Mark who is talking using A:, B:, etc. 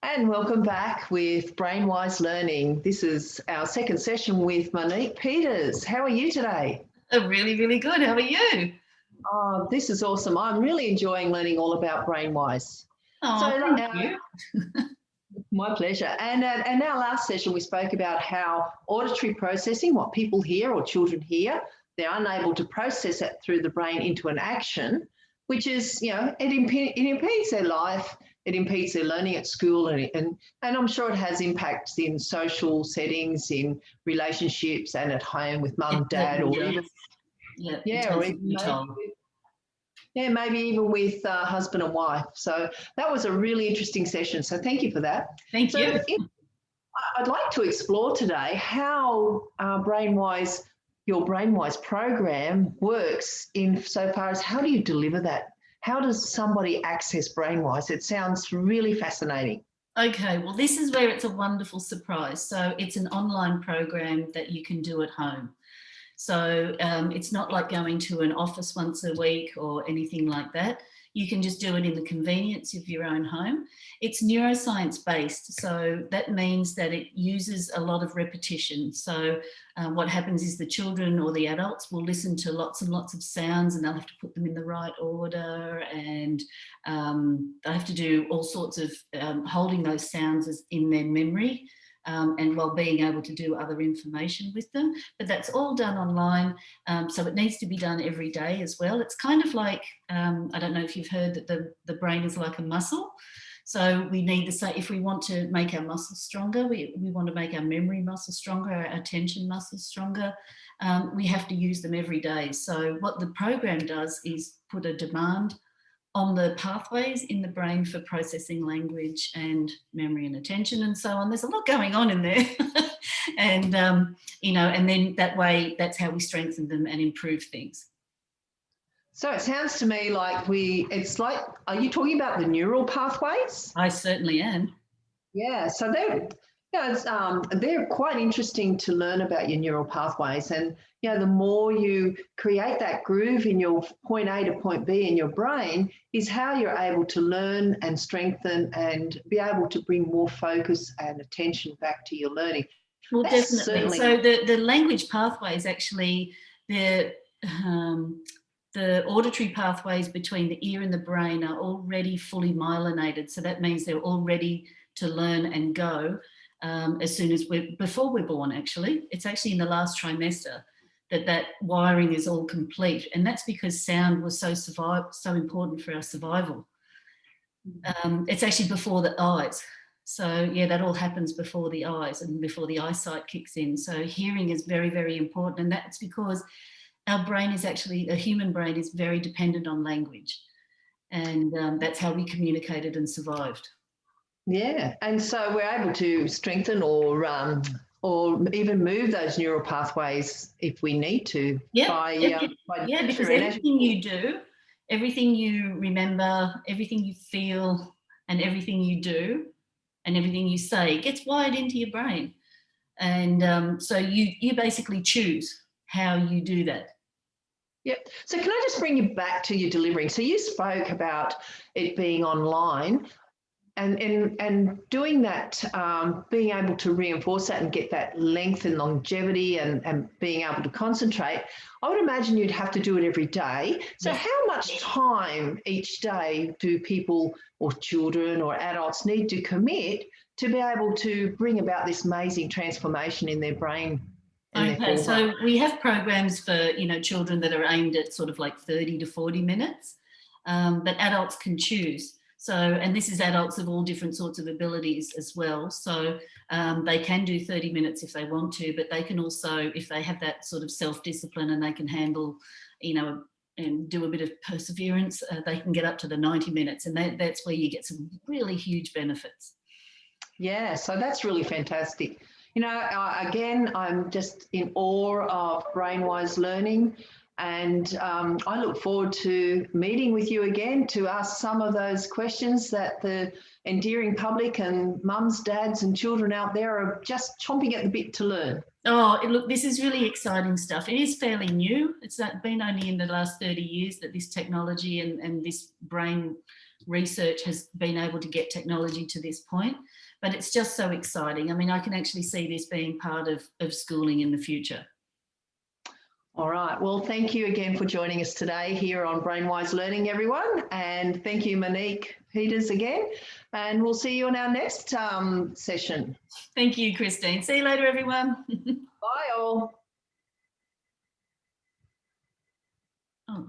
A: And welcome back with Brainwise Learning. This is our second session with Monique Peters. How are you today?
B: Oh, really, really good. How are you?
A: Oh, this is awesome. I'm really enjoying learning all about Brainwise.
B: Oh, thank you.
A: My pleasure. And in our last session, we spoke about how auditory processing, what people hear or children hear, they're unable to process it through the brain into an action, which is, it impedes their life. It impedes their learning at school, and I'm sure it has impacts in social settings, in relationships, and at home with mum, dad, or even maybe even with husband and wife. So that was a really interesting session. So thank you for that.
B: Thank you.
A: I'd like to explore today how Brainwise, your Brainwise program works in so far as how do you deliver that? How does somebody access Brainwise? It sounds really fascinating.
B: Okay, well, this is where it's a wonderful surprise. So it's an online program that you can do at home. So it's not like going to an office once a week or anything like that. You can just do it in the convenience of your own home. It's neuroscience based, so that means that it uses a lot of repetition. So what happens is the children or the adults will listen to lots and lots of sounds, and they'll have to put them in the right order, and they have to do all sorts of holding those sounds in their memory. And while being able to do other information with them. But that's all done online, so it needs to be done every day as well. It's kind of like, I don't know if you've heard that the brain is like a muscle. So we need to say, if we want to make our muscles stronger, we want to make our memory muscles stronger, our attention muscles stronger, we have to use them every day. So what the program does is put a demand on the pathways in the brain for processing language and memory and attention and so on. There's a lot going on in there. And, and then that way, that's how we strengthen them and improve things.
A: So it sounds to me like are you talking about the neural pathways?
B: I certainly am.
A: Yeah, so they're quite interesting to learn about your neural pathways. And, the more you create that groove in your point A to point B in your brain is how you're able to learn and strengthen and be able to bring more focus and attention back to your learning.
B: Well, definitely. So the language pathways, actually, the auditory pathways between the ear and the brain are already fully myelinated. So that means they're all ready to learn and go as soon as before we're born, actually. It's actually in the last trimester that wiring is all complete. And that's because sound was so important for our survival. It's actually before the eyes. So yeah, that all happens before the eyes and before the eyesight kicks in. So hearing is very, very important. And that's because our brain is actually, a human brain is very dependent on language. And that's how we communicated and survived.
A: Yeah, and so we're able to strengthen or even move those neural pathways if we need to.
B: Because everything you do, everything you remember, everything you feel, and everything you do, and everything you say gets wired into your brain. And so you basically choose how you do that.
A: Yep. So can I just bring you back to your delivering? So you spoke about it being online. And doing that, being able to reinforce that and get that length and longevity and being able to concentrate, I would imagine you'd have to do it every day. So how much time each day do people or children or adults need to commit to be able to bring about this amazing transformation in their brain?
B: Okay, so we have programs for, children that are aimed at sort of like 30 to 40 minutes, but adults can choose. So, and this is adults of all different sorts of abilities as well. So they can do 30 minutes if they want to, but they can also, if they have that sort of self-discipline and they can handle, and do a bit of perseverance, they can get up to the 90 minutes. And that's where you get some really huge benefits.
A: Yeah, so that's really fantastic. Again, I'm just in awe of Brainwise Learning. And I look forward to meeting with you again to ask some of those questions that the endearing public and mums, dads and children out there are just chomping at the bit to learn.
B: Oh, look, this is really exciting stuff. It is fairly new. It's been only in the last 30 years that this technology and this brain research has been able to get technology to this point, but it's just so exciting. I mean, I can actually see this being part of schooling in the future.
A: All right. Well, thank you again for joining us today here on Brainwise Learning, everyone. And thank you, Monique Peters, again. And we'll see you in our next session.
B: Thank you, Christine. See you later, everyone.
A: Bye, all.
B: Oh.